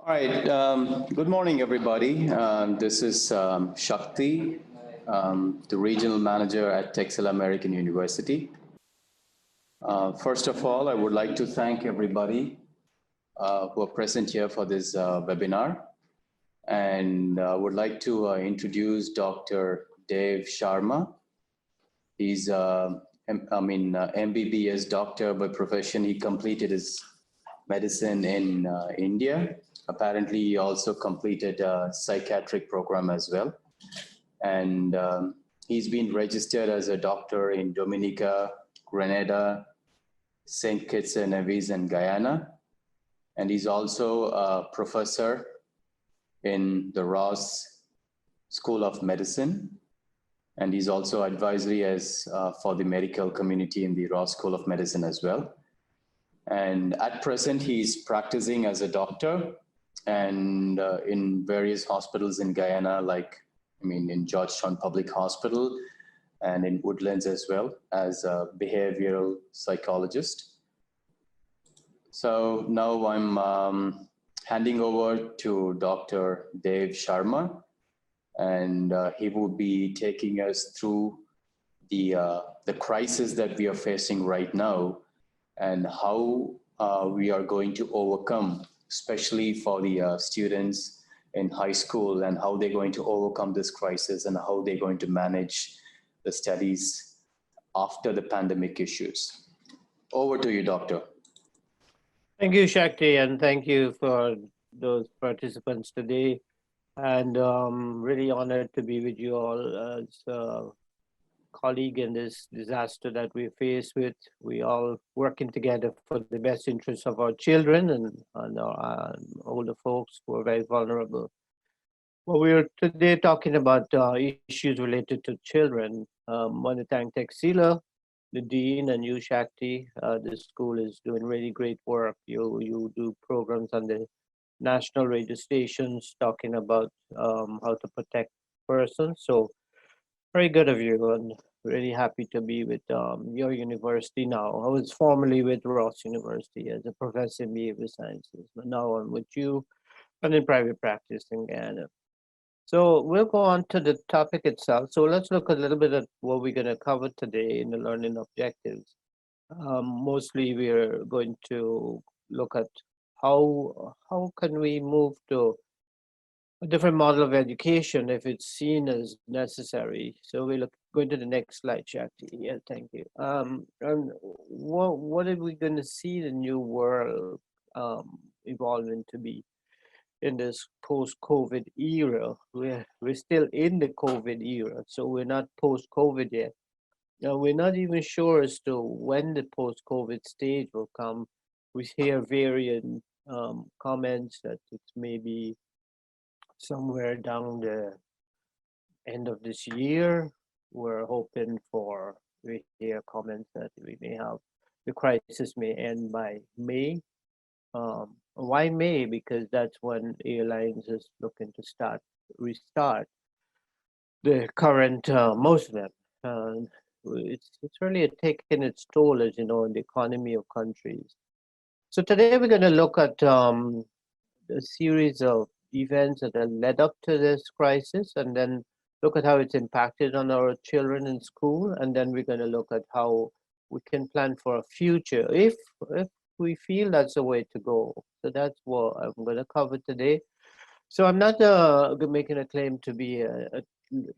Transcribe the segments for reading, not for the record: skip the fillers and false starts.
All right. Good morning, everybody. This is Shakti, the regional manager at Texila American University. First of all, I would like to thank everybody who are present here for this webinar. And I would like to introduce Dr. Dev Sharma. He's, MBBS doctor by profession. He completed his medicine in India. Apparently, he also completed a psychiatric program as well. And he's been registered as a doctor in Dominica, Grenada, St. Kitts and Nevis, and Guyana. And he's also a professor in the Ross School of Medicine. And he's also advisory as for the medical community in the Ross School of Medicine as well. And at present, he's practicing as a doctor and in various hospitals in Guyana, in Georgetown Public Hospital and in Woodlands as well as a behavioral psychologist. So now I'm handing over to Dr. Dev Sharma, and he will be taking us through the crisis that we are facing right now and how we are going to overcome, especially for the students in high school, and how they're going to overcome this crisis and how they're going to manage the studies after the pandemic issues. Over to you, Doctor. Thank you, Shakti, and thank you for those participants today. And really honored to be with you all as a colleague in this disaster that we're faced with. We all working together for the best interests of our children and our older folks who are very vulnerable. Well, we're today talking about issues related to children. I want to thank Texila, the Dean, and you, Shakti. The school is doing really great work. You do programs on the national radio stations talking about how to protect persons. So very good of you, and really happy to be with your university now. I was formerly with Ross University as a professor in behavior sciences, but now I'm with you and in private practice in Ghana. So we'll go on to the topic itself. So let's look a little bit at what we're going to cover today in the learning objectives. Mostly we're going to look at how can we move to a different model of education if it's seen as necessary. So we going to the next slide, Shakti. Yeah, thank you. And what are we going to see the new world evolving to be in this post-COVID era? We're still in the COVID era, so we're not post-COVID yet. Now, we're not even sure as to when the post-COVID stage will come. We hear varying comments that it's maybe somewhere down the end of this year. We're hoping for, we hear comments that we may have, the crisis may end by May. Why May? Because that's when airlines is looking to restart the current, most of them. It's really taking its toll, as you know, in the economy of countries. So today we're going to look at a series of events that have led up to this crisis, and then look at how it's impacted on our children in school, and then we're going to look at how we can plan for a future if we feel that's the way to go. So that's what I'm going to cover today. So I'm not making a claim to be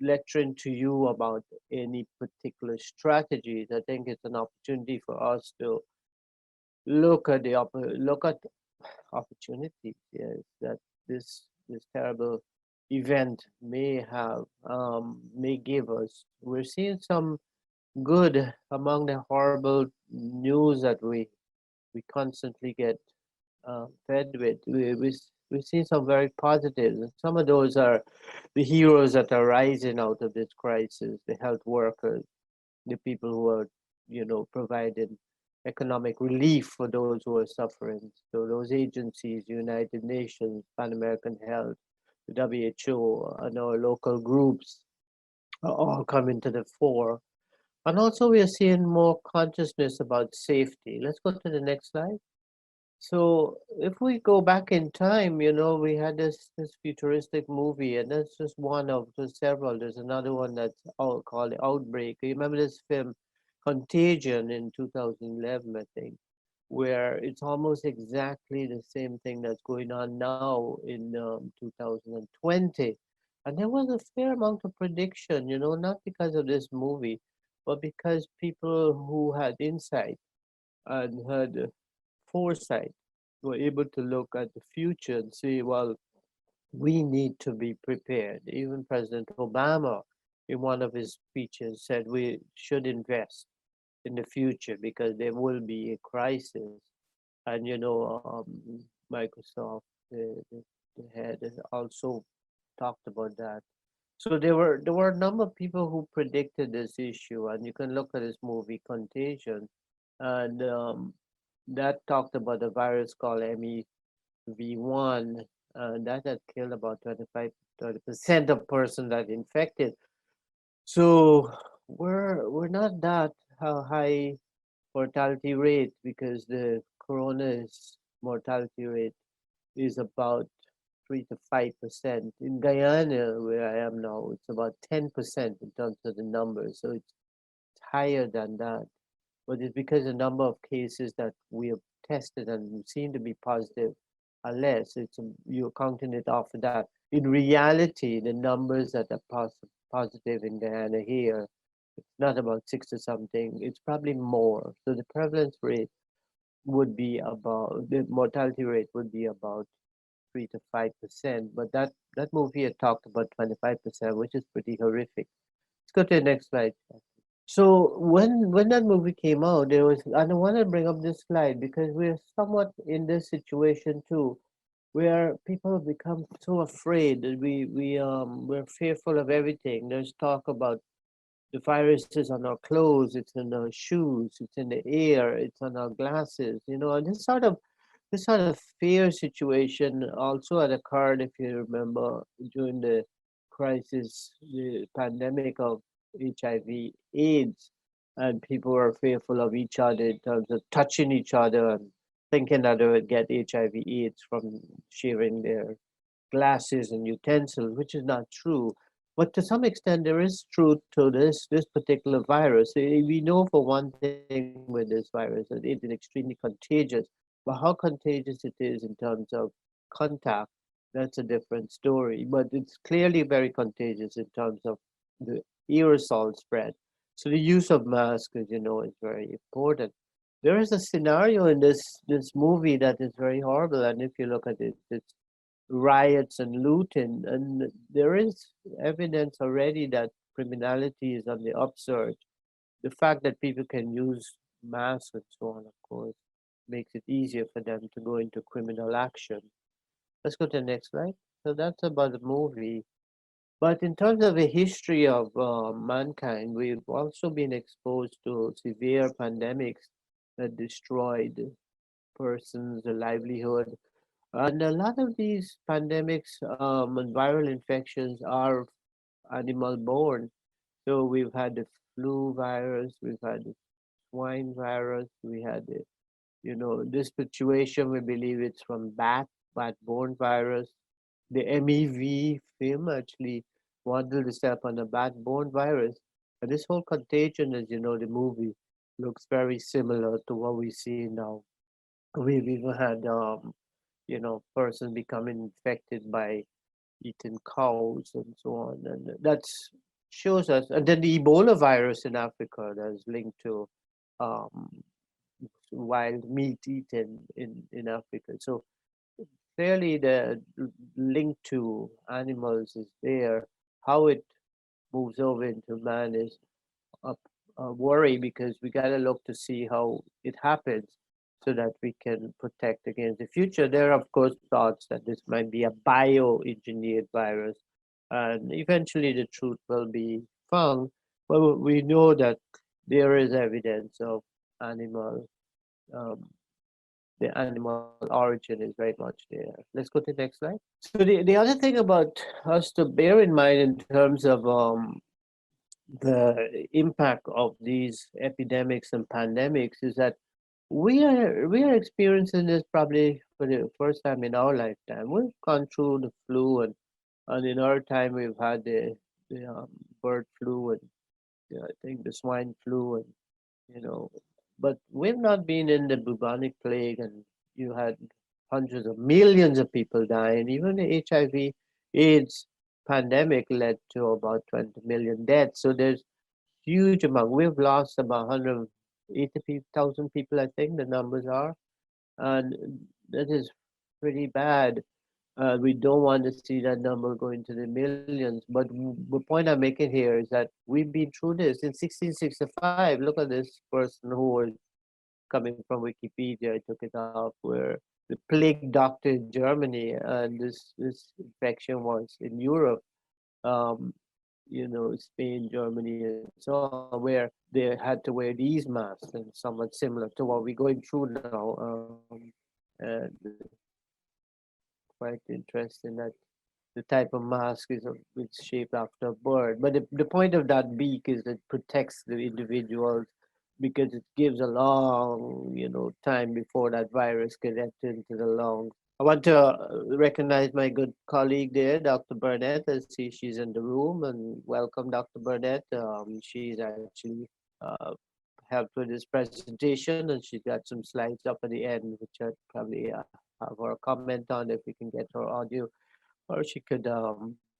lecturing to you about any particular strategies. I think it's an opportunity for us to look at opportunities, yes, that this terrible event may give us. We're seeing some good among the horrible news that we constantly get fed with. We've seen some very positives. Some of those are the heroes that are rising out of this crisis, the health workers, the people who are, providing economic relief for those who are suffering. So those agencies, United Nations, Pan American Health, the WHO, and our local groups are all coming to the fore. And also we are seeing more consciousness about safety. Let's go to the next slide. So if we go back in time, we had this futuristic movie, and that's just one of the several. There's another one that's called Outbreak. You remember this film, Contagion, in 2011, I think, where it's almost exactly the same thing that's going on now in 2020. And there was a fair amount of prediction, not because of this movie, but because people who had insight and had foresight were able to look at the future and say, well, we need to be prepared. Even President Obama, in one of his speeches, said we should invest in the future because there will be a crisis. And Microsoft, the head, also talked about that. So there were a number of people who predicted this issue, and you can look at this movie Contagion, and that talked about a virus called MEV1, and that had killed about 30% of persons that infected. So we're not that high mortality rate because the corona's mortality rate is about 3 to 5%. In Guyana, where I am now, it's about 10% in terms of the numbers. So it's higher than that. But it's because the number of cases that we have tested and seem to be positive are less. You're counting it off of that. In reality, the numbers that are positive in Guyana here, it's not about 6 or something. It's probably more. So the prevalence rate would be about, the mortality rate would be about 3 to 5%. But that movie had talked about 25%, which is pretty horrific. Let's go to the next slide. So when that movie came out, there was, and I want to bring up this slide because we're somewhat in this situation too, where people have become so afraid that we're fearful of everything. There's talk about the viruses on our clothes, it's in our shoes, it's in the air, it's on our glasses, and this sort of fear situation also had occurred, if you remember, during the crisis, the pandemic of HIV AIDS, and people were fearful of each other in terms of touching each other and thinking that they would get HIV AIDS from sharing their glasses and utensils, which is not true. But to some extent, there is truth to this particular virus. We know for one thing with this virus that it is extremely contagious, but how contagious it is in terms of contact, that's a different story. But it's clearly very contagious in terms of the aerosol spread. So the use of masks, as you know, is very important. There is a scenario in this movie that is very horrible, and if you look at it, it's riots and looting, and there is evidence already that criminality is on the upsurge. The fact that people can use masks and so on, of course, makes it easier for them to go into criminal action. Let's go to the next slide. So that's about the movie. But in terms of the history of mankind, we've also been exposed to severe pandemics that destroyed persons, their livelihood. And a lot of these pandemics and viral infections are animal borne. So we've had the flu virus, we've had the swine virus, we had the, this situation, we believe it's from bat-borne virus. The MEV film actually modeled itself on a bat-borne virus. And this whole contagion, as you know, the movie looks very similar to what we see now. We've even had, persons becoming infected by eating cows and so on. And that shows us, and then the Ebola virus in Africa that's linked to um, wild meat eaten in Africa. So clearly the link to animals is there. How it moves over into man is a worry because we got to look to see how it happens so that we can protect against the future. There are, of course, thoughts that this might be a bioengineered virus, and eventually the truth will be found. But we know that there is evidence of animal, um, the animal origin is very much there. Let's go to the next slide. So the other thing about us to bear in mind in terms of the impact of these epidemics and pandemics is that We are experiencing this probably for the first time in our lifetime. We've gone through the flu, and in our time we've had the bird flu, and I think the swine flu, and you know, but we've not been in the bubonic plague, and you had hundreds of millions of people dying. Even the HIV AIDS pandemic led to about 20 million deaths. So there's huge amount. We've lost about 180,000 people, I think the numbers are, and that is pretty bad. We don't want to see that number going to the millions. But the point I'm making here is that we've been through this in 1665. Look at this person who was coming from Wikipedia. I took it off, where the plague doctor in Germany, and this infection was in Europe. Um, Spain, Germany, and so on, where they had to wear these masks, and somewhat similar to what we're going through now. And quite interesting that the type of mask is it's shaped after a bird. But the point of that beak is it protects the individuals because it gives a long, time before that virus can enter into the lungs. I want to recognize my good colleague there, Dr. Burnett. I see she's in the room, and welcome, Dr. Burnett. She's actually uh, helped with this presentation, and she's got some slides up at the end, which I'd probably have her comment on if we can get her audio, or she could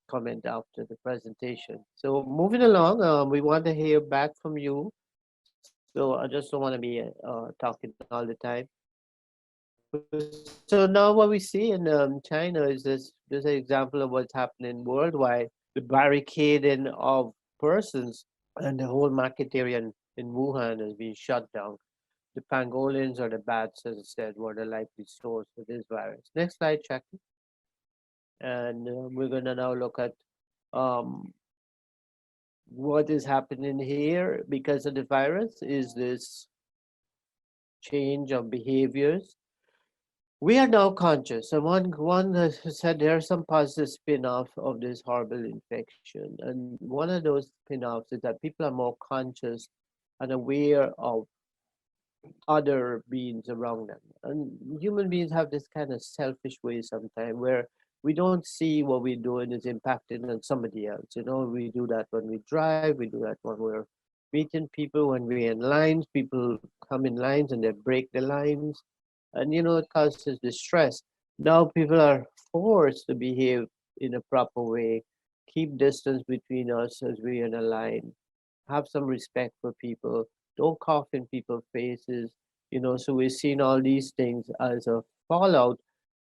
comment after the presentation. So moving along, we want to hear back from you. So I just don't want to be talking all the time. So now what we see in China is this an example of what's happening worldwide. The barricading of persons, and the whole market area in Wuhan has been shut down. The pangolins or the bats, as I said, were the likely source of this virus. Next slide, Jackie. And we're going to now look at um, what is happening here because of the virus. Is this change of behaviors? We are now conscious, and one said there are some positive spin-off of this horrible infection, and one of those spin-offs is that people are more conscious and aware of other beings around them. And human beings have this kind of selfish way sometimes where we don't see what we're doing is impacting on somebody else. We do that when we drive, we do that when we're meeting people, when we're in lines, people come in lines and they break the lines. And it causes distress. Now people are forced to behave in a proper way, keep distance between us as we're in a line, have some respect for people, don't cough in people's faces, so we're seeing all these things as a fallout,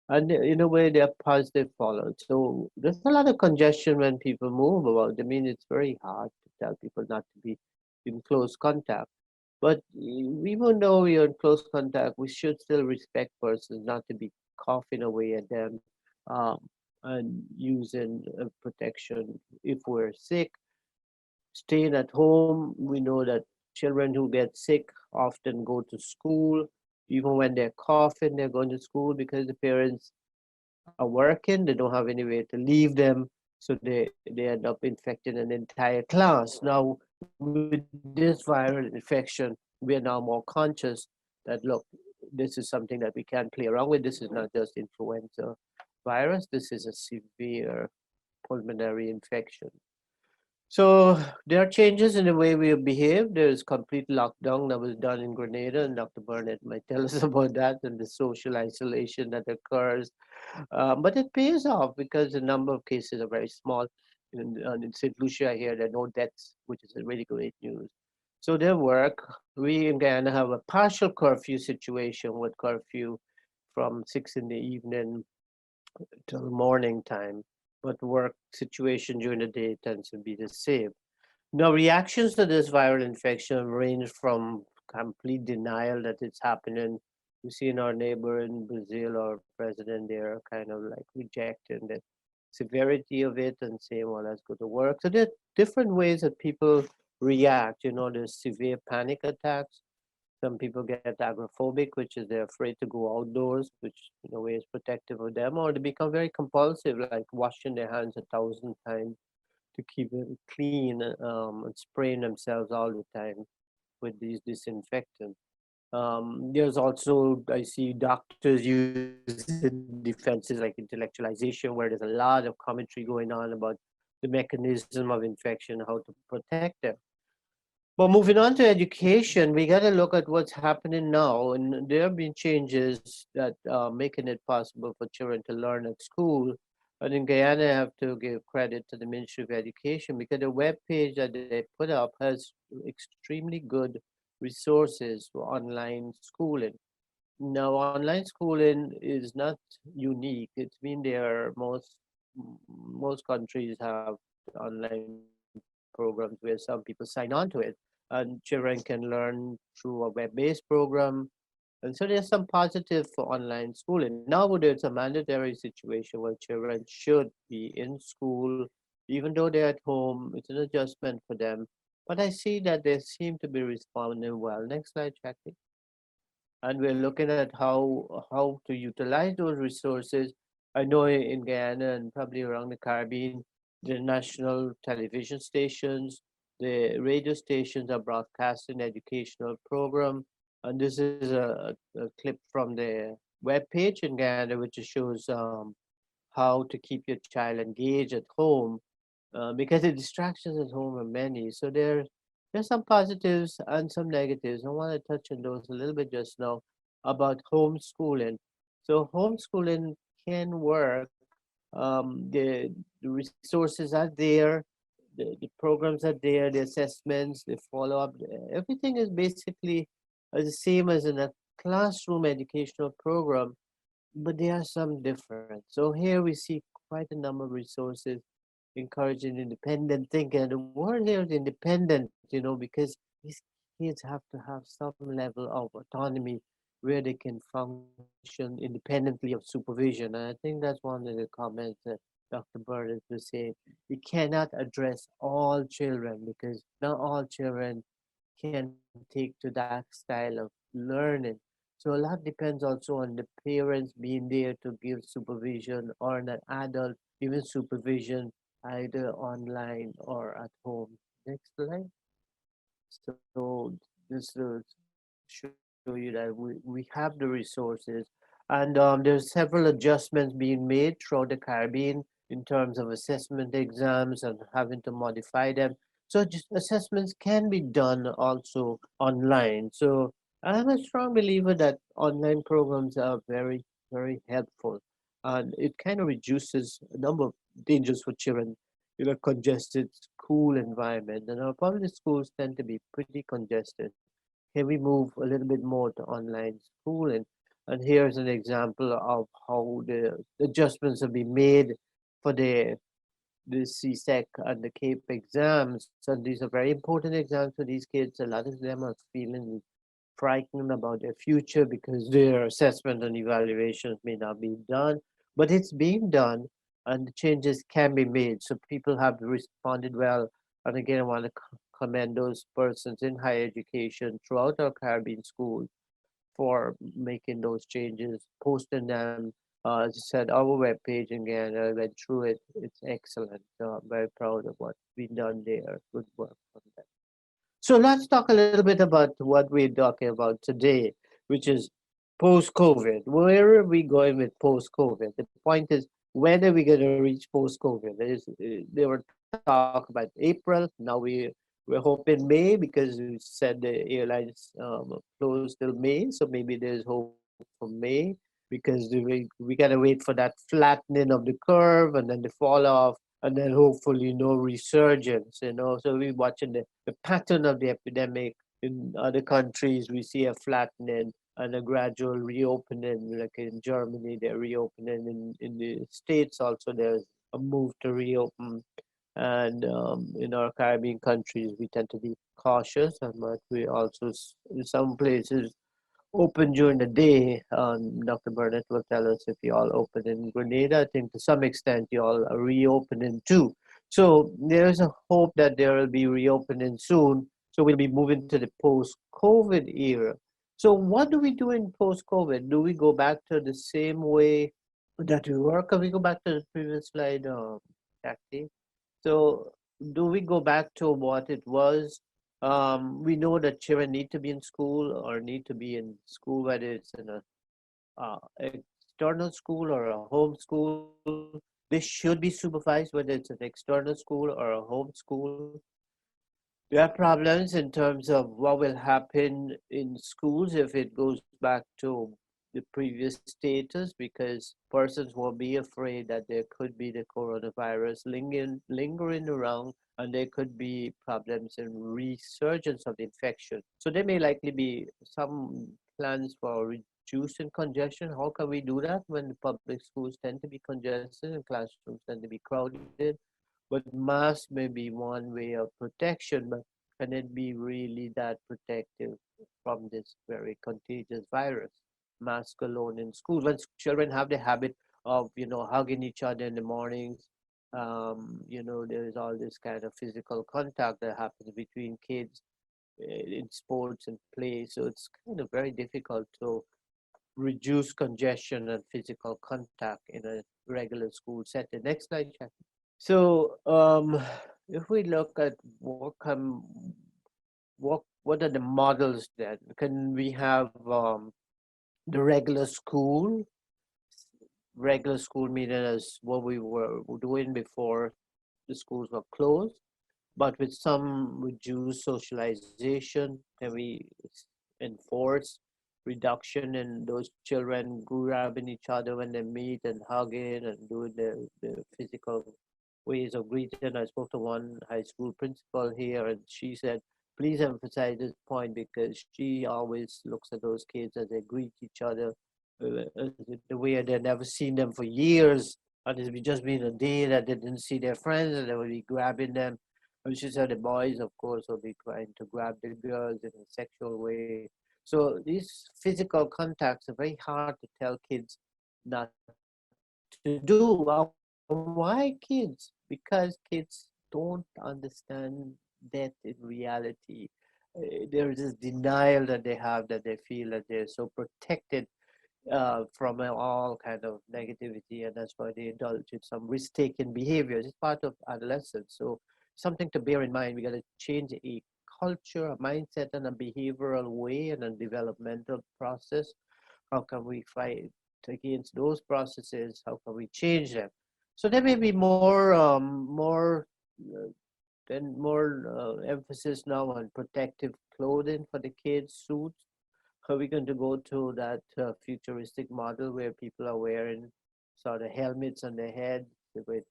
and in a way they're positive fallout. So there's a lot of congestion when people move about. I mean, it's very hard to tell people not to be in close contact. But even though we are in close contact, we should still respect persons, not to be coughing away at them, um, and using protection if we're sick. Staying at home, we know that children who get sick often go to school. Even when they're coughing, they're going to school because the parents are working. They don't have any way to leave them. So they end up infecting an entire class. Now, with this viral infection, we are now more conscious that, look, this is something that we can't play around with. This is not just influenza virus. This is a severe pulmonary infection. So there are changes in the way we behave. There is complete lockdown that was done in Grenada, and Dr. Burnett might tell us about that and the social isolation that occurs. But it pays off because the number of cases are very small. In St. Lucia here, there are no deaths, which is a really great news. So their work, we in Guyana have a partial curfew situation with curfew from 6 in the evening till morning time, but work situation during the day tends to be the same. Now, reactions to this viral infection range from complete denial that it's happening. We see in our neighbor in Brazil, our president there, kind of like rejecting the severity of it and saying, well, let's go to work. So there are different ways that people react. There's severe panic attacks. Some people get agoraphobic, which is they're afraid to go outdoors, which in a way is protective of them, or they become very compulsive, like washing their hands 1,000 times to keep them clean, and spraying themselves all the time with these disinfectants. There's also, I see doctors using defenses like intellectualization, where there's a lot of commentary going on about the mechanism of infection, how to protect them. But moving on to education, we got to look at what's happening now. And there have been changes that are making it possible for children to learn at school. And in Guyana, I have to give credit to the Ministry of Education because the web page that they put up has extremely good resources for online schooling. Now, online schooling is not unique. It's been there. Most countries have online programs where some people sign on to it, and children can learn through a web-based program. And so there's some positive for online schooling. Now there's a mandatory situation where children should be in school, even though they're at home. It's an adjustment for them. But I see that they seem to be responding well. Next slide, Jackie. And we're looking at how to utilize those resources. I know in Guyana and probably around the Caribbean, the national television stations, the radio stations are broadcasting educational program. And this is a clip from the web page in Guyana, which shows how to keep your child engaged at home, because the distractions at home are many. So there's some positives and some negatives. I want to touch on those a little bit just now about homeschooling. So homeschooling can work. The resources are there, the programs are there, the assessments, the follow-up, everything is basically the same as in a classroom educational program, but there are some difference. So here we see quite a number of resources encouraging independent thinking. The word here is independent, because these kids have to have some level of autonomy where they can function independently of supervision. And I think that's one of the comments that Dr. Burns was saying. We cannot address all children because not all children can take to that style of learning. So a lot depends also on the parents being there to give supervision or an adult giving supervision either online or at home. Next slide. So this will show you that we have the resources, and there's several adjustments being made throughout the Caribbean in terms of assessment exams and having to modify them. So just assessments can be done also online. So I'm a strong believer that online programs are very, very helpful, and it kind of reduces a number of dangers for children in a congested school environment. And our public schools tend to be pretty congested. Can we move a little bit more to online schooling? And here's an example of how the adjustments have been made for the CSEC and the CAPE exams. So these are very important exams for these kids. A lot of them are feeling frightened about their future because their assessment and evaluations may not be done, but it's being done and the changes can be made. So people have responded well. And again, I want to commend those persons in higher education throughout our Caribbean schools for making those changes, posting them. As I said, our webpage again, I went through it. It's excellent. So I'm very proud of what's been done there. Good work on that. So let's talk a little bit about what we're talking about today, which is post-COVID. Where are we going with post-COVID? The point is, when are we going to reach post-COVID? There were talk about April. Now we're hoping May because we said the airlines closed till May. So maybe there's hope for May because we got to wait for that flattening of the curve and then the fall off and then hopefully no resurgence, So we're watching the pattern of the epidemic in other countries. We see a flattening and a gradual reopening, like in Germany, they're reopening. In the States also, there's a move to reopen. And in our Caribbean countries, we tend to be cautious, but we also, in some places, open during the day. Dr. Burnett will tell us if you all open in Grenada. I think to some extent you all are reopening too. So there is a hope that there will be reopening soon. So we'll be moving to the post-COVID era. So what do we do in post-COVID? Do we go back to the same way that we were? Can we go back to the previous slide, Jackie? So do we go back to what it was We know that children need to be in school or need to be in school, whether it's in a external school or a home school. This should be supervised, whether it's an external school or a home school. There are problems in terms of what will happen in schools if it goes back to the previous status, because persons will be afraid that there could be the coronavirus lingering around, and there could be problems in resurgence of the infection. So there may likely be some plans for reducing congestion. How can we do that when the public schools tend to be congested and classrooms tend to be crowded? But mask may be one way of protection, but can it be really that protective from this very contagious virus? Mask alone in schools, when children have the habit of, hugging each other in the mornings, there's all this kind of physical contact that happens between kids in sports and play. So it's kind of very difficult to reduce congestion and physical contact in a regular school setting. Next slide, Jack. So if we look at what are the models then? Can we have the regular school meaning as what we were doing before the schools were closed, but with some reduced socialization? Can we enforce reduction in those children grabbing each other when they meet and hugging and doing the physical ways of greeting? I spoke to one high school principal here, and she said, please emphasize this point, because she always looks at those kids as they greet each other the way they've never seen them for years, and it's just been a day that they didn't see their friends, and they will be grabbing them. And she said the boys, of course, will be trying to grab the girls in a sexual way. So these physical contacts are very hard to tell kids not to do. Why kids? Because kids don't understand death in reality. There is this denial that they have, that they feel that they're so protected from all kind of negativity, and that's why they indulge in some risk-taking behaviors. It's part of adolescence. So something to bear in mind. We got to change a culture, a mindset, and a behavioral way, and a developmental process. How can we fight against those processes? How can we change them? So there may be more emphasis now on protective clothing for the kids, suits. Are we going to go to that futuristic model where people are wearing sort of helmets on their head with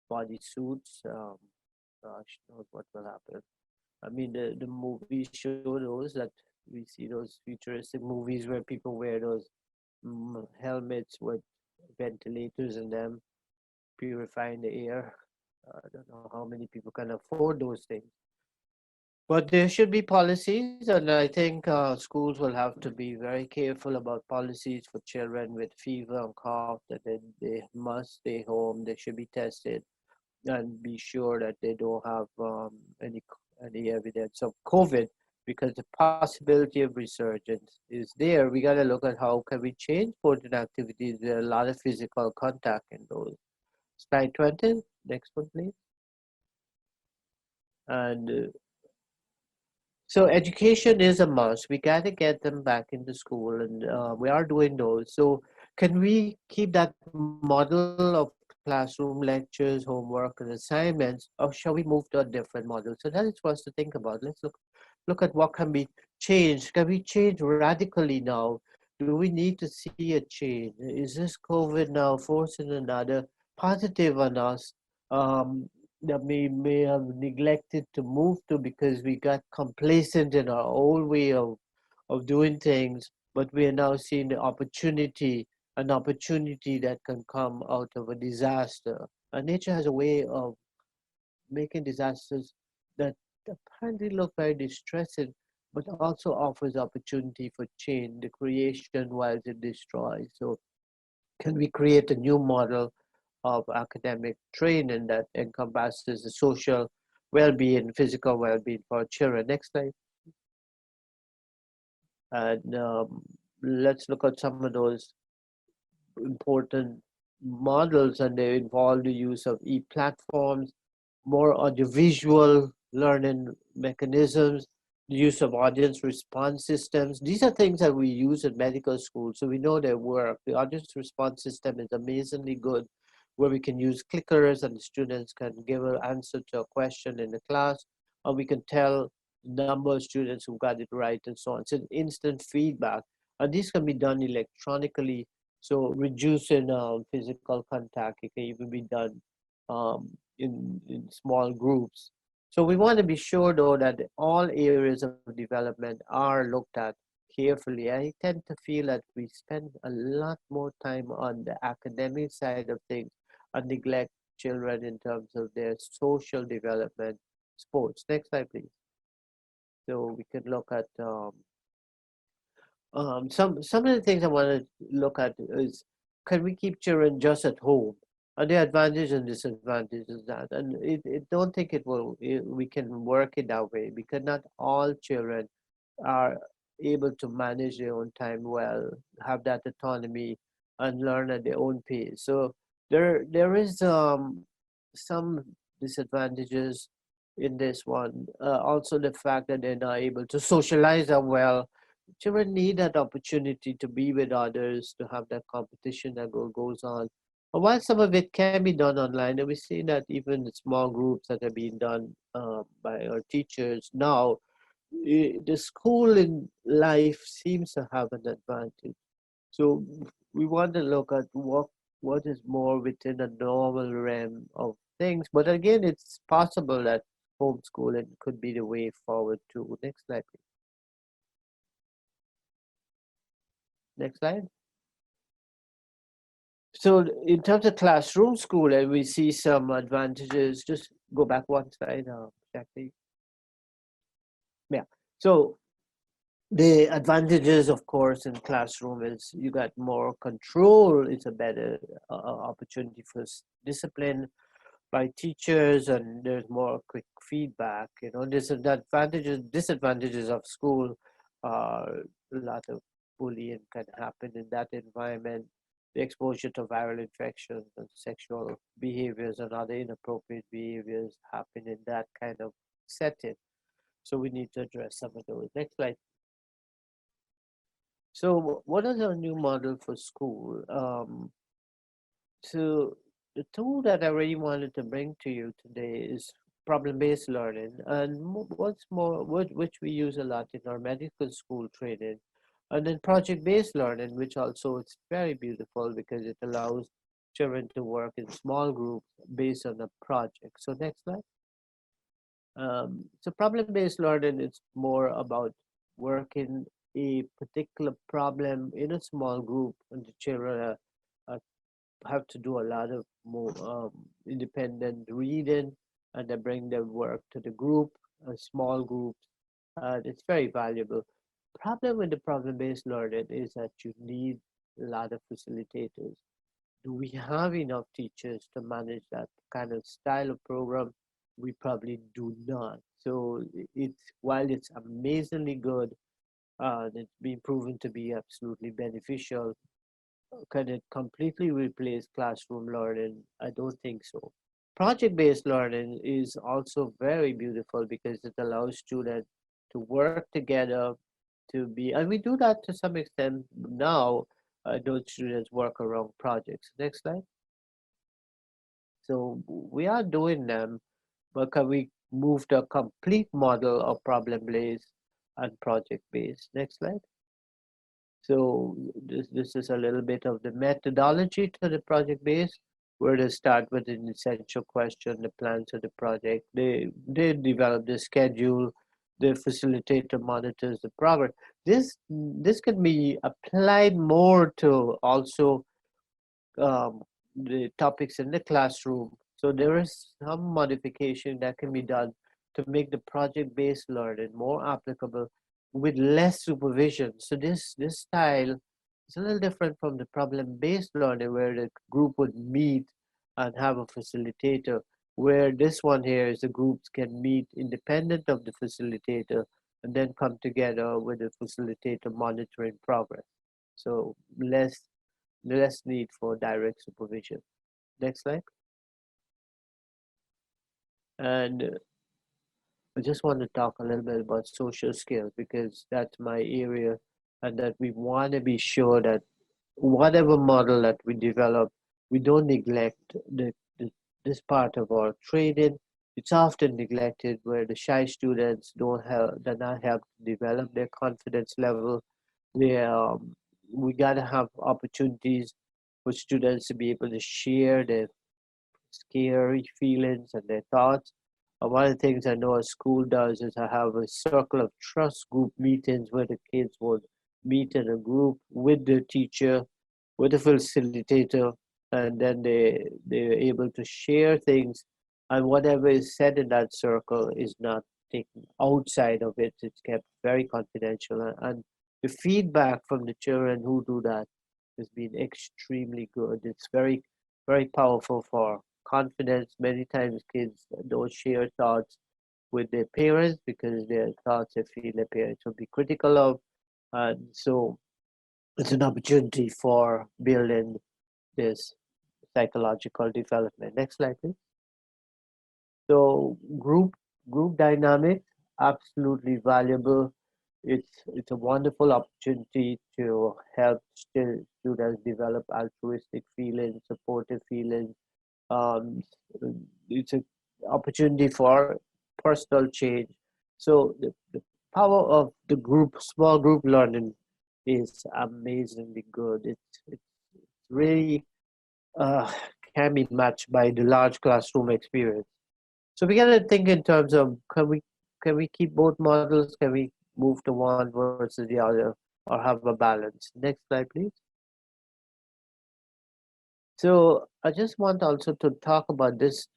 body suits? Gosh knows what will happen. I mean, the movies show those, that we see those futuristic movies where people wear those helmets with ventilators in them, purifying the air. I don't know how many people can afford those things. But there should be policies, and I think schools will have to be very careful about policies for children with fever and cough, that they must stay home, they should be tested, and be sure that they don't have any evidence of COVID, because the possibility of resurgence is there. We got to look at how can we change sporting activities. There are a lot of physical contact in those. Slide 20, next one, please. And so education is a must. We got to get them back into school, and we are doing those. So can we keep that model of classroom lectures, homework, and assignments, or shall we move to a different model? So that is for us to think about. Let's look at what can be changed. Can we change radically now? Do we need to see a change? Is this COVID now forcing another positive on us? That may have neglected to move to, because we got complacent in our old way of doing things, but we are now seeing the opportunity, an opportunity that can come out of a disaster. And nature has a way of making disasters that apparently look very distressing, but also offers opportunity for change, the creation while it destroys. So can we create a new model of academic training that encompasses the social well-being, physical well-being for children? Next slide. And let's look at some of those important models, and they involve the use of e-platforms, more audiovisual learning mechanisms, the use of audience response systems. These are things that we use in medical school, so we know they work. The audience response system is amazingly good, where we can use clickers and the students can give an answer to a question in the class, or we can tell the number of students who got it right and so on. It's an instant feedback, and these can be done electronically, so reducing physical contact. It can even be done in small groups. So we want to be sure, though, that all areas of development are looked at carefully. I tend to feel that we spend a lot more time on the academic side of things and neglect children in terms of their social development, sports. Next slide, please. So we can look at some of the things I want to look at is, can we keep children just at home? Are there advantages and disadvantages of that? And don't think we can work it that way, because not all children are able to manage their own time well, have that autonomy, and learn at their own pace. So there is some disadvantages in this one. Also, the fact that they're not able to socialize that well. Children need that opportunity to be with others, to have that competition that goes on. But while some of it can be done online, and we see that even the small groups that are being done by our teachers now, the school in life seems to have an advantage. So we want to look at what is more within a normal realm of things. But again, it's possible that homeschooling could be the way forward too. Next slide, please. Next slide. So in terms of classroom school, and we see some advantages. Just go back one slide, exactly. Yeah. So the advantages, of course, in classroom is you got more control. It's a better opportunity for discipline by teachers, and there's more quick feedback. You know, there's advantages, disadvantages of school. A lot of bullying can happen in that environment. The exposure to viral infections and sexual behaviors and other inappropriate behaviors happen in that kind of setting. So we need to address some of those. Next slide. So what is our new model for school? So the tool that I really wanted to bring to you today is problem-based learning, and what's more, which we use a lot in our medical school training, and then project-based learning, which also it's very beautiful because it allows children to work in small groups based on a project. So next slide. So problem-based learning is more about working a particular problem in a small group, and the children are have to do a lot of more independent reading, and they bring their work to the group, small groups. It's very valuable. Problem with the problem-based learning is that you need a lot of facilitators. Do we have enough teachers to manage that kind of style of program? We probably do not. So it's, while it's amazingly good, it's been proven to be absolutely beneficial. Can it completely replace classroom learning? I don't think so. Project-based learning is also very beautiful because it allows students to work together, to be, and we do that to some extent now. Those students work around projects. Next slide. So we are doing them, but can we move to a complete model of problem-based and project-based? Next slide. So this is a little bit of the methodology to the project base, where they start with an essential question, the plans of the project. They develop the schedule, the facilitator monitors the progress. This can be applied more to also the topics in the classroom. So there is some modification that can be done to make the project-based learning more applicable with less supervision. So this style is a little different from the problem-based learning, where the group would meet and have a facilitator, where this one here is the groups can meet independent of the facilitator and then come together with the facilitator monitoring progress. So less need for direct supervision. Next slide. And I just want to talk a little bit about social skills because that's my area, and that we want to be sure that whatever model that we develop, we don't neglect the this part of our training. It's often neglected where the shy students don't have, they're not helped to develop their confidence level. They, we gotta have opportunities for students to be able to share their scary feelings and their thoughts. One of the things I know a school does is I have a circle of trust group meetings where the kids would meet in a group with the teacher, with the facilitator, and then they're able to share things, and whatever is said in that circle is not taken outside of it. It's kept very confidential, and the feedback from the children who do that has been extremely good. It's very powerful for confidence. Many times kids don't share thoughts with their parents because their thoughts they feel their parents will be critical of. And so it's an opportunity for building this psychological development. Next slide, please. So group dynamics, absolutely valuable. It's a wonderful opportunity to help students develop altruistic feelings, supportive feelings. Um, it's an opportunity for personal change. So the power of the group, small group learning, is amazingly good. It's really can be matched by the large classroom experience. So we gotta think in terms of can we keep both models? Can we move to one versus the other, or have a balance? Next slide, please. So I just want also to talk about this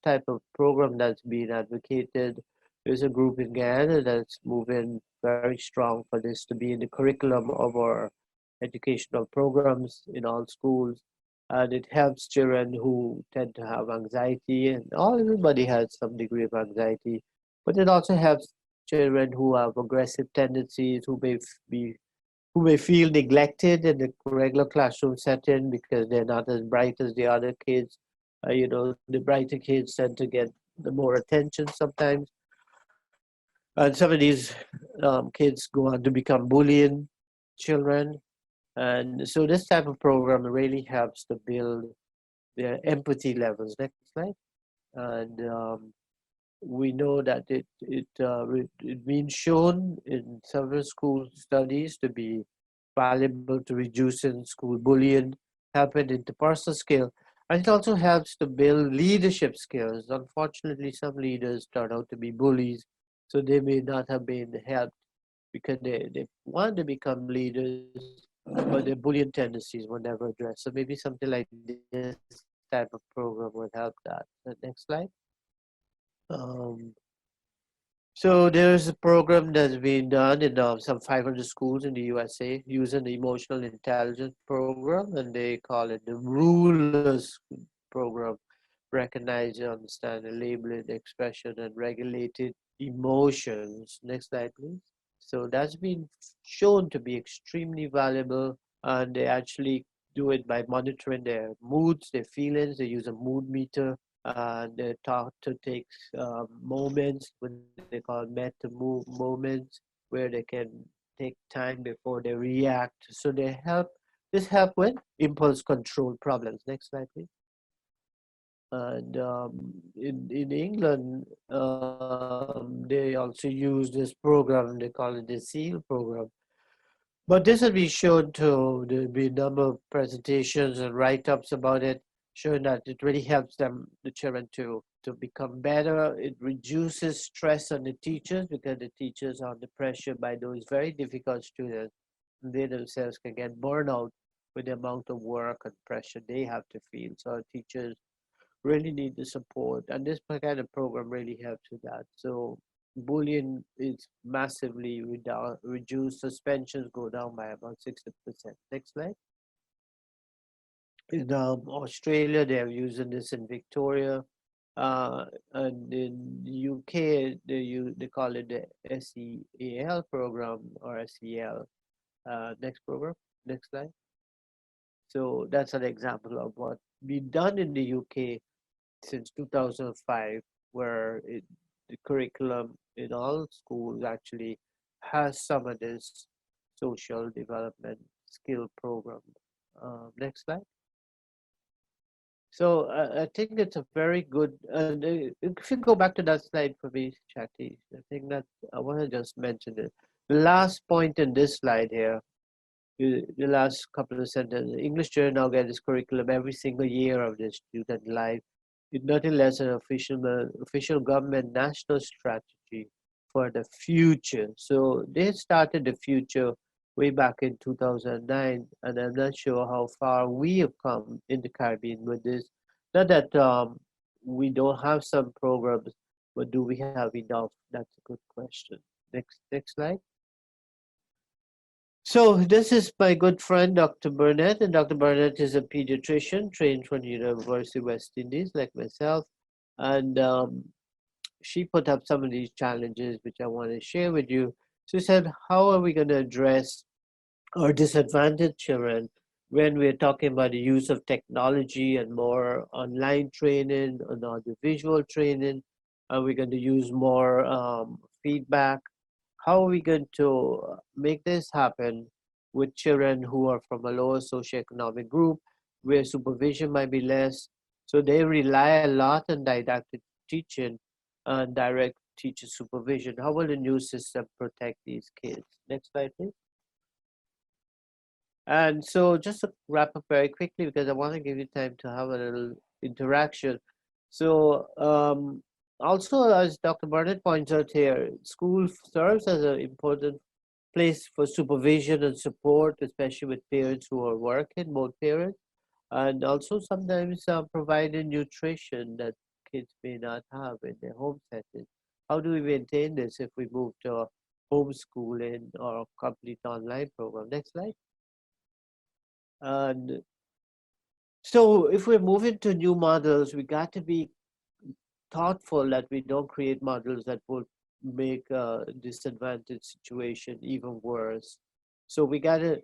type of program that's being advocated. There's a group in Ghana that's moving very strong for this to be in the curriculum of our educational programs in all schools. And it helps children who tend to have anxiety, and everybody has some degree of anxiety, but it also helps children who have aggressive tendencies, who may feel neglected in the regular classroom setting because they're not as bright as the other kids. The brighter kids tend to get the more attention sometimes. And some of these kids go on to become bullying children. And so this type of program really helps to build their empathy levels. Next slide. And we know that it been shown in several school studies to be valuable to reducing school bullying, helping interpersonal skill, and it also helps to build leadership skills. Unfortunately, some leaders turn out to be bullies, so they may not have been helped because they want to become leaders, but their bullying tendencies were never addressed. So maybe something like this type of program would help that. Next slide. Um, So there's a program that's been done in some 500 schools in the USA using the emotional intelligence program, and they call it the Rulers program, recognizing, understanding, labeling, expression, and regulated emotions. Next slide, please. So that's been shown to be extremely valuable, and they actually do it by monitoring their moods, their feelings. They use a mood meter, and they're taught to take moments, what they call moments, where they can take time before they react. So this help with impulse control problems. Next slide, please. And in England, they also use this program. They call it the SEAL program. But this has been shown to, there'll be a number of presentations and write-ups about it, showing that it really helps the children to become better. It reduces stress on the teachers because the teachers are under pressure by those very difficult students. And they themselves can get burned out with the amount of work and pressure they have to feel. So teachers really need the support, and this kind of program really helps with that. So bullying is massively reduced. Suspensions go down by about 60%. Next slide. In Australia, they're using this in Victoria, and in the UK, they call it the SEAL program or SEL. Next program. Next slide. So that's an example of what been done in the UK since 2005, where the curriculum in all schools actually has some of this social development skill program. Next slide. So I think it's a very good, and if you go back to that slide for me, Shakti, I think that I want to just mention it. The last point in this slide here, the last couple of sentences, English children now get this curriculum every single year of their student life. It's nothing less than official government national strategy for the future. So they started the future way back in 2009, and I'm not sure how far we have come in the Caribbean with this. Not that we don't have some programs, but do we have enough? That's a good question. Next slide. So this is my good friend, Dr. Burnett, and Dr. Burnett is a pediatrician trained from University of West Indies, like myself, and she put up some of these challenges which I want to share with you. She said, how are we going to address our disadvantaged children when we're talking about the use of technology and more online training and audiovisual training? Are we going to use more feedback? How are we going to make this happen with children who are from a lower socioeconomic group where supervision might be less? So they rely a lot on didactic teaching and direct teacher supervision. How will the new system protect these kids? Next slide, please. And so just to wrap up very quickly, because I want to give you time to have a little interaction. So also, as Dr. Burnett points out here, school serves as an important place for supervision and support, especially with parents who are working, both parents, and also sometimes providing nutrition that kids may not have in their home setting. How do we maintain this if we move to homeschooling or a complete online program? Next slide. And so if we're moving to new models, we got to be thoughtful that we don't create models that will make a disadvantaged situation even worse. So we gotta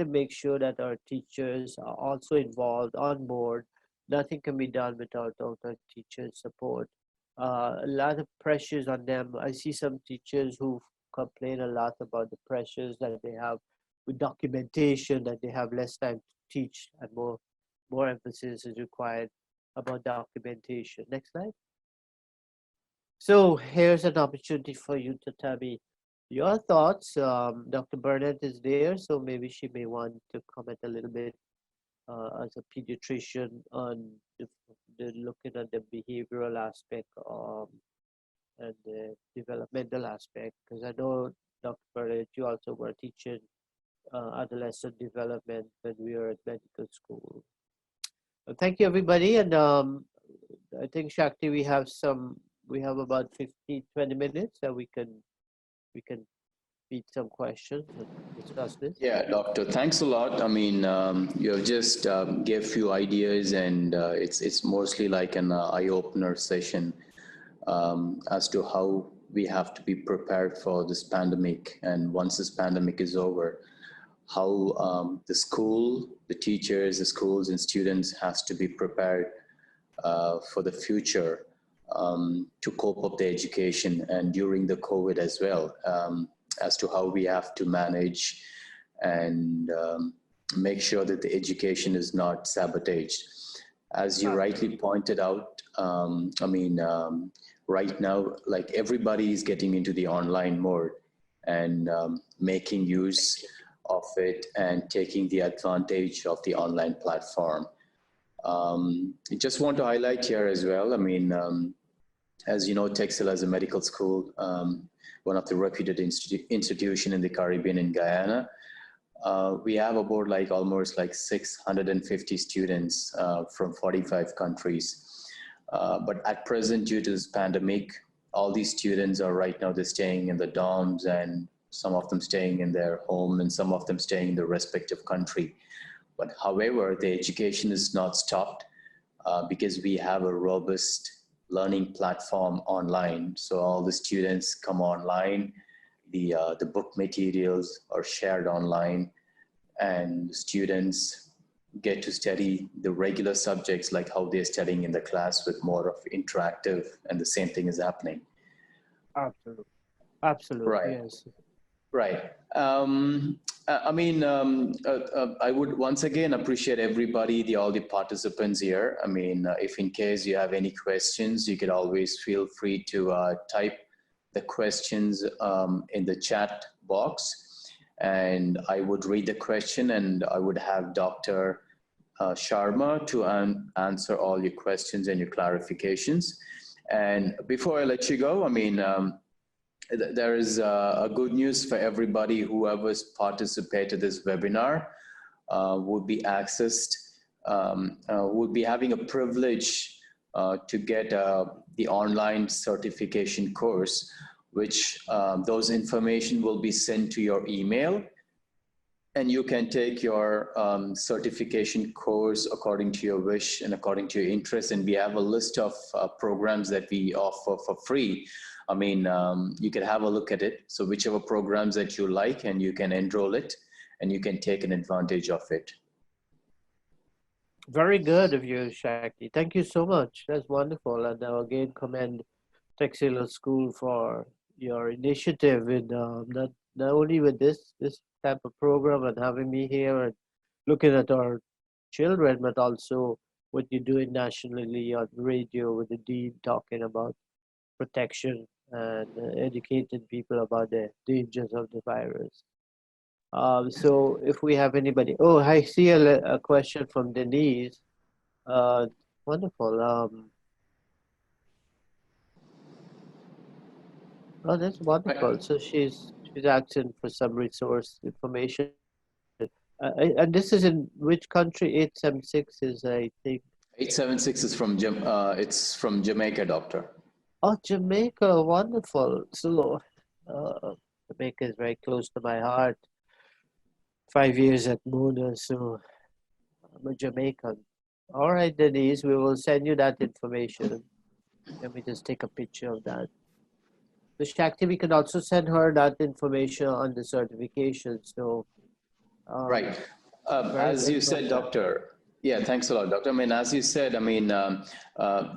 make sure that our teachers are also involved on board. Nothing can be done without our teachers' support. A lot of pressures on them. I see some teachers who complain a lot about the pressures that they have with documentation, that they have less time to teach, and more emphasis is required about documentation. Next slide. So here's an opportunity for you to tell me your thoughts. Dr. Burnett is there, so maybe she may want to comment a little bit as a pediatrician on the looking at the behavioral aspect and the developmental aspect, because I know, Dr. Burnett, you also were teaching adolescent development when we were at medical school. Well, thank you, everybody, and I think, Shakti, we have about 20 minutes that we can feed some questions and discuss this. Yeah, Doctor, thanks a lot. I mean, you have just gave few ideas, and it's mostly like an eye-opener session as to how we have to be prepared for this pandemic. And once this pandemic is over, how the school, the teachers, the schools and students has to be prepared for the future to cope up the education, and during the COVID as well, as to how we have to manage and make sure that the education is not sabotaged. As you rightly pointed out, I mean, right now, like everybody is getting into the online mode and making use of it and taking the advantage of the online platform. I just want to highlight here as well, I mean, as you know, Texila is a medical school, one of the reputed institution in the Caribbean in Guyana. We have about like almost like 650 students from 45 countries. But at present, due to this pandemic, all these students are right now, they're staying in the dorms, and some of them staying in their home and some of them staying in their respective country. But however, the education is not stopped because we have a robust learning platform online. So all the students come online, the book materials are shared online, and students get to study the regular subjects like how they're studying in the class with more of interactive, and the same thing is happening. Absolutely. Absolutely. Right. Yes. Right. I mean, I would once again appreciate everybody, all the participants here. I mean, if in case you have any questions, you could always feel free to type the questions in the chat box, and I would read the question, and I would have Dr. Sharma to answer all your questions and your clarifications. And before I let you go, I mean, there is a good news for everybody. Whoever's participated this webinar would be accessed, would be having a privilege to get the online certification course, which those information will be sent to your email, and you can take your certification course according to your wish and according to your interest. And we have a list of programs that we offer for free. I mean, you can have a look at it. So whichever programs that you like, and you can enroll it, and you can take an advantage of it. Very good of you, Shakti. Thank you so much. That's wonderful. And I again commend Texila School for your initiative in not only with this type of program and having me here and looking at our children, but also what you're doing nationally on radio with the dean talking about protection and educating people about the dangers of the virus. So if we have anybody, oh, I see a question from Denise. Wonderful. Oh, that's wonderful. So she's asking for some resource information. And this is in which country? 876 is, I think. 876 is from it's from Jamaica, doctor. Oh, Jamaica, wonderful. So Jamaica is very close to my heart. 5 years at Mona, so I'm a Jamaican. All right, Denise, we will send you that information. Let me just take a picture of that. So Shakti, we can also send her that information on the certification. So right. As you said, doctor. Yeah, thanks a lot, doctor. I mean, as you said, I mean,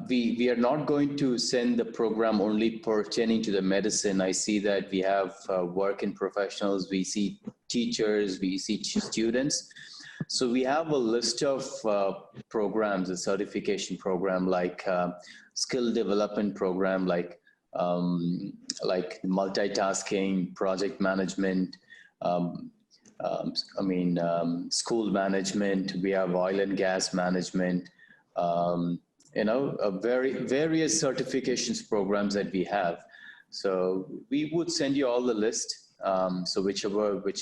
we are not going to send the program only pertaining to the medicine. I see that we have working professionals, we see teachers, we see students. So we have a list of programs, a certification program, like skill development program, like multitasking, project management, school management. We have oil and gas management, you know, various certifications programs that we have. So we would send you all the list. So which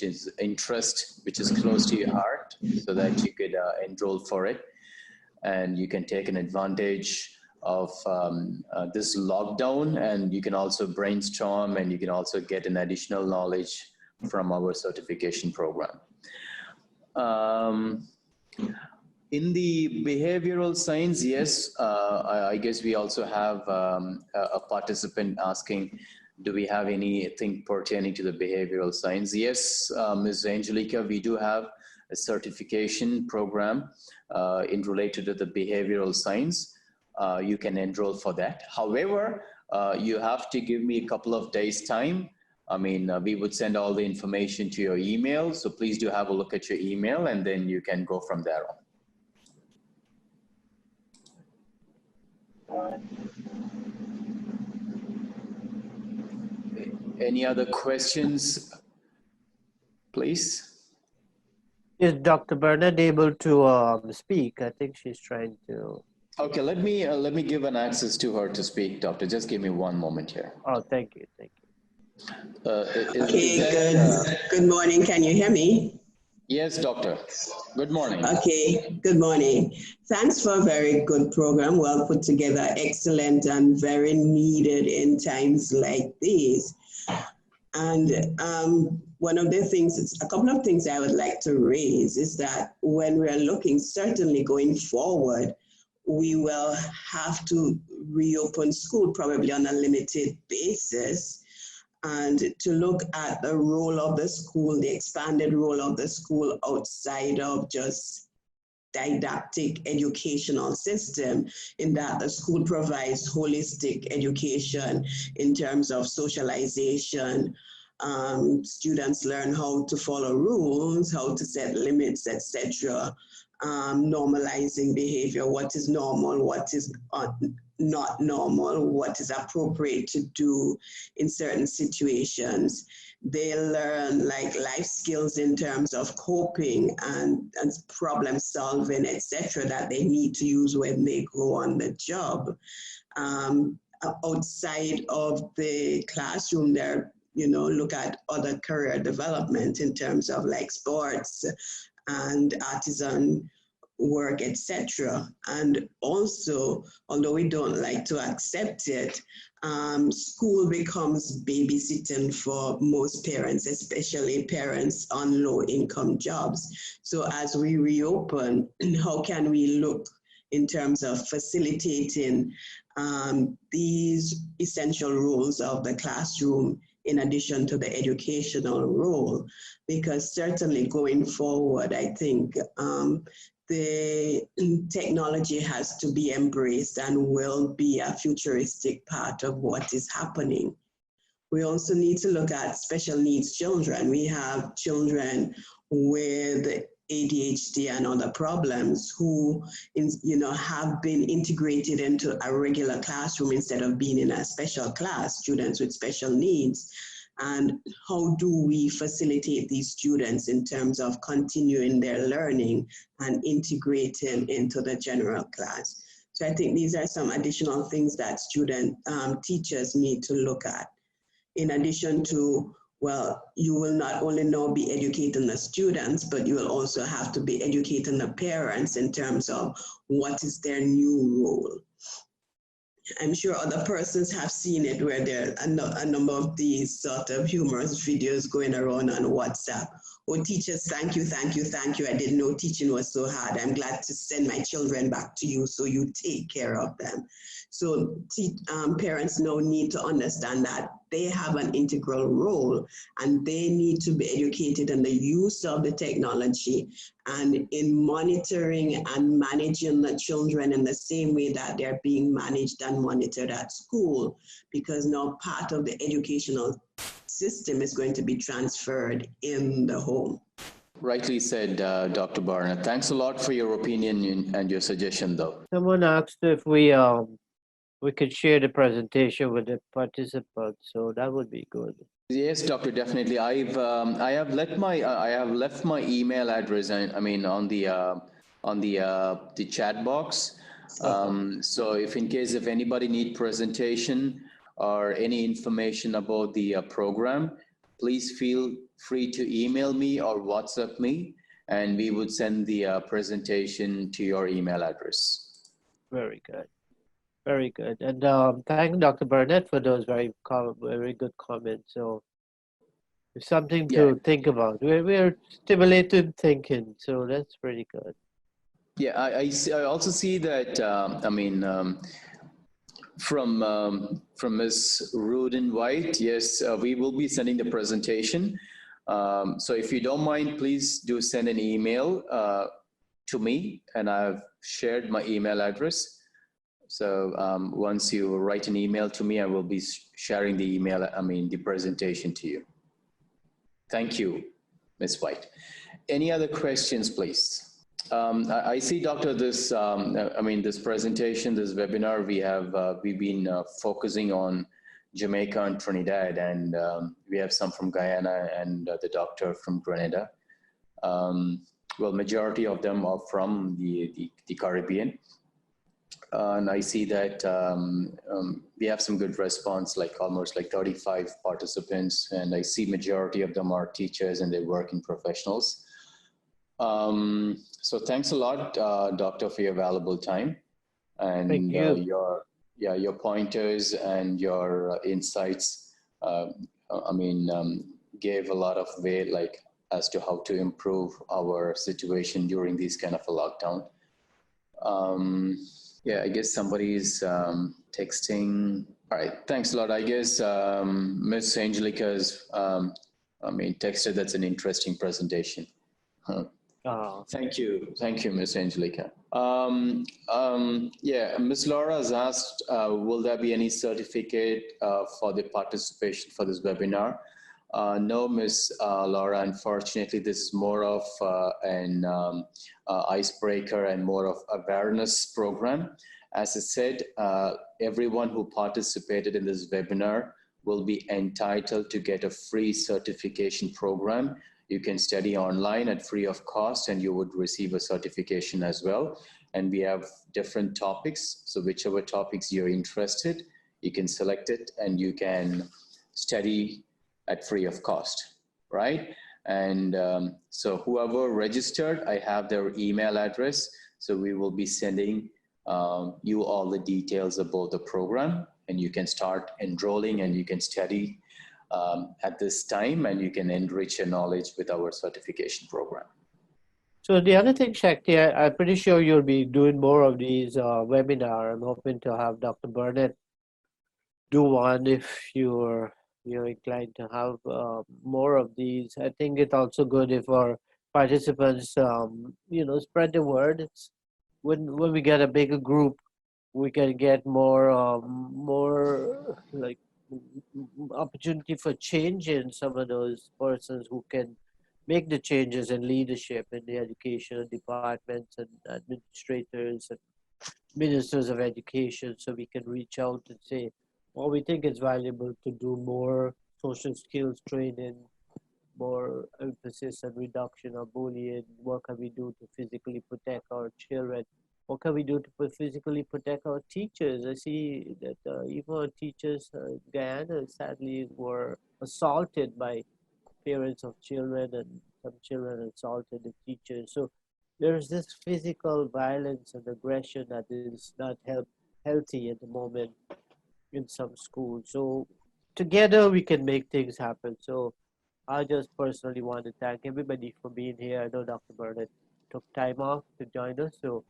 is interest, which is close to your heart, so that you could enroll for it, and you can take an advantage of this lockdown, and you can also brainstorm, and you can also get an additional knowledge from our certification program. In the behavioral science, yes, I guess we also have a participant asking, do we have anything pertaining to the behavioral science? Yes, Ms. Angelica, we do have a certification program related to the behavioral science. You can enroll for that. However, you have to give me a couple of days time. I mean, we would send all the information to your email. So please do have a look at your email, and then you can go from there on. Any other questions, please? Is Dr. Bernard able to speak? I think she's trying to. Okay, let me give an access to her to speak, doctor. Just give me one moment here. Oh, thank you, thank you. Okay, good morning. Can you hear me? Yes, doctor. Good morning. Okay, good morning. Thanks for a very good program, well put together, excellent and very needed in times like these. And one of the things, a couple of things I would like to raise is that when we're looking, certainly going forward, we will have to reopen school probably on a limited basis, and to look at the role of the school, the expanded role of the school outside of just didactic educational system in that the school provides holistic education in terms of socialization. Students learn how to follow rules, how to set limits, etc. Normalizing behavior, what is normal, what is not normal, what is appropriate to do in certain situations. They learn like life skills in terms of coping and problem solving, etc., that they need to use when they go on the job. Outside of the classroom, they're, look at other career development in terms of like sports and artisan work, etc. And also, although we don't like to accept it, school becomes babysitting for most parents, especially parents on low-income jobs. So as we reopen, how can we look in terms of facilitating these essential roles of the classroom in addition to the educational role? Because certainly going forward, I think the technology has to be embraced and will be a futuristic part of what is happening. We also need to look at special needs children. We have children with ADHD and other problems who, have been integrated into a regular classroom instead of being in a special class, students with special needs. And how do we facilitate these students in terms of continuing their learning and integrating into the general class? So I think these are some additional things that teachers need to look at. In addition to, well, you will not only now be educating the students, but you will also have to be educating the parents in terms of what is their new role. I'm sure other persons have seen it where there are a number of these sort of humorous videos going around on WhatsApp. Oh, teachers, thank you, thank you, thank you. I didn't know teaching was so hard. I'm glad to send my children back to you so you take care of them. So parents now need to understand that they have an integral role and they need to be educated in the use of the technology and in monitoring and managing the children in the same way that they're being managed and monitored at school, because now part of the educational system is going to be transferred in the home. Rightly said, Dr. Barnett. Thanks a lot for your opinion and your suggestion, though. Someone asked if we could share the presentation with the participants, so that would be good. Yes, doctor, definitely. I have left my email address. On the chat box. So if anybody need presentation or any information about the program, please feel free to email me or WhatsApp me, and we would send the presentation to your email address. Very good. Very good. And thank Dr. Burnett for those very good comments. So it's something to think about. We're stimulated thinking, so that's pretty good. Yeah, I also see that, from Ms. Rudin White, yes, we will be sending the presentation. So if you don't mind, please do send an email to me, and I've shared my email address. So once you write an email to me, I will be sharing the the presentation to you. Thank you, Ms. White. Any other questions, please? I see, Doctor, this, this presentation, this webinar, we've been focusing on Jamaica and Trinidad, and we have some from Guyana and the doctor from Grenada. Well, majority of them are from the Caribbean. And I see that we have some good response, like almost like 35 participants, and I see majority of them are teachers and they're working professionals. So thanks a lot, Doctor, for your valuable time, and Thank you. your pointers and your insights. Gave a lot of way, like as to how to improve our situation during this kind of a lockdown. Yeah, I guess somebody's texting. All right, thanks a lot. I guess Miss Angelica's texted. That's an interesting presentation. Thank you, Ms. Angelica. Yeah, Ms. Laura has asked, will there be any certificate for the participation for this webinar? No, Ms. Laura, unfortunately, this is more of an icebreaker and more of awareness program. As I said, everyone who participated in this webinar will be entitled to get a free certification program. You can study online at free of cost and you would receive a certification as well. And we have different topics. So whichever topics you're interested, you can select it and you can study at free of cost, right? And so whoever registered, I have their email address. So we will be sending you all the details about the program and you can start enrolling and you can study at this time and you can enrich your knowledge with our certification program. So the other thing, Shakti, I'm pretty sure you'll be doing more of these webinars. I'm hoping to have Dr. Burnett do one if you're inclined to have more of these. I think it's also good if our participants, spread the word. When we get a bigger group, we can get more like opportunity for change in some of those persons who can make the changes in leadership in the education departments and administrators and ministers of education, so we can reach out and say, well, we think it's valuable to do more social skills training, more emphasis on reduction of bullying. What can we do to physically protect our children? What can we do to physically protect our teachers? I see that even our teachers in Guyana sadly were assaulted by parents of children, and some children assaulted the teachers. So there's this physical violence and aggression that is not healthy at the moment in some schools. So together we can make things happen. So I just personally want to thank everybody for being here. I know Dr. Burnett took time off to join us, so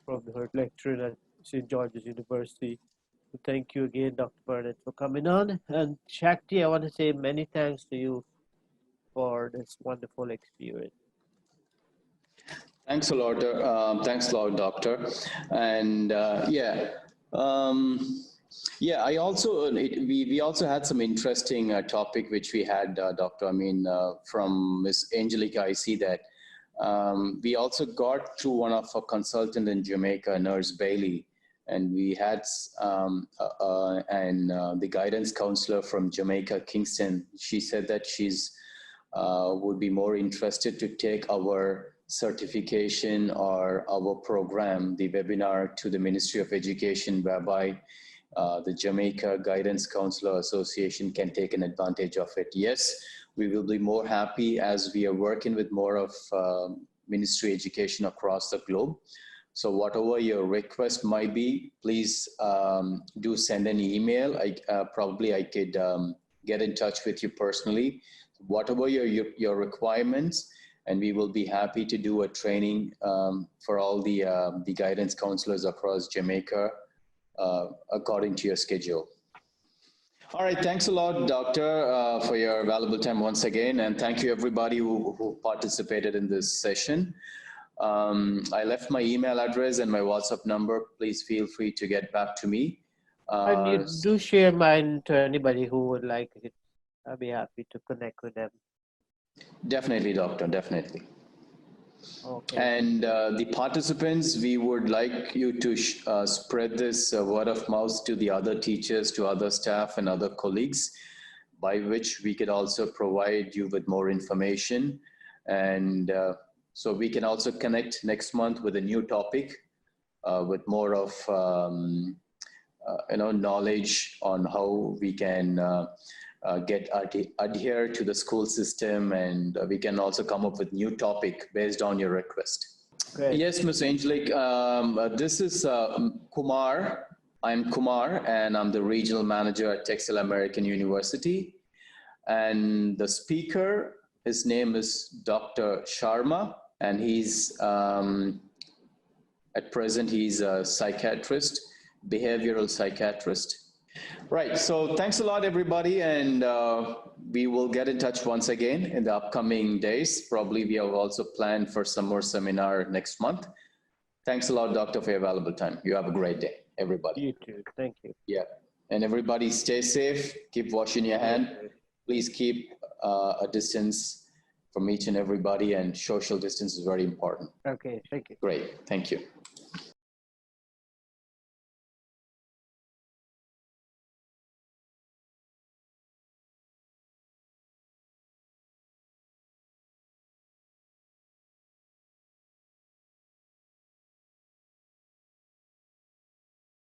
from her lecture at St. George's University. So thank you again, Dr. Burnett, for coming on. And Shakti, I want to say many thanks to you for this wonderful experience. Thanks a lot. Thanks a lot, Doctor. And I also we also had some interesting topic which we had, Doctor. I mean, from Miss Angelica, I see that we also got through one of our consultant in Jamaica, Nurse Bailey, and we had the guidance counselor from Jamaica, Kingston. She said that she's would be more interested to take our certification or our program, the webinar, to the Ministry of Education, whereby the Jamaica Guidance Counselor Association can take an advantage of it. Yes, we will be more happy as we are working with more of ministry education across the globe. So whatever your request might be, please do send an email. Probably I could get in touch with you personally. Whatever your requirements, and we will be happy to do a training for all the guidance counselors across Jamaica according to your schedule. All right, thanks a lot, Doctor, for your valuable time once again, and thank you everybody who participated in this session. I left my email address and my WhatsApp number. Please feel free to get back to me. And you do share mine to anybody who would like it. I'll be happy to connect with them. Definitely, Doctor, definitely. Okay. And the participants, we would like you to spread this word of mouth to the other teachers, to other staff and other colleagues, by which we could also provide you with more information. And so we can also connect next month with a new topic with more of knowledge on how we can adhere to the school system, and we can also come up with new topic based on your request. Great. Yes, Ms. Angelique, this is Kumar. I'm Kumar, and I'm the regional manager at Texila American University. And the speaker, his name is Dr. Sharma, and he's, at present, he's a psychiatrist, behavioral psychiatrist. Right. So thanks a lot, everybody. And we will get in touch once again in the upcoming days. Probably we have also planned for some more seminar next month. Thanks a lot, Doctor, for your valuable time. You have a great day, everybody. You too. Thank you. Yeah. And everybody stay safe. Keep washing your hand. Please keep a distance from each and everybody, and social distance is very important. Okay. Thank you. Great. Thank you.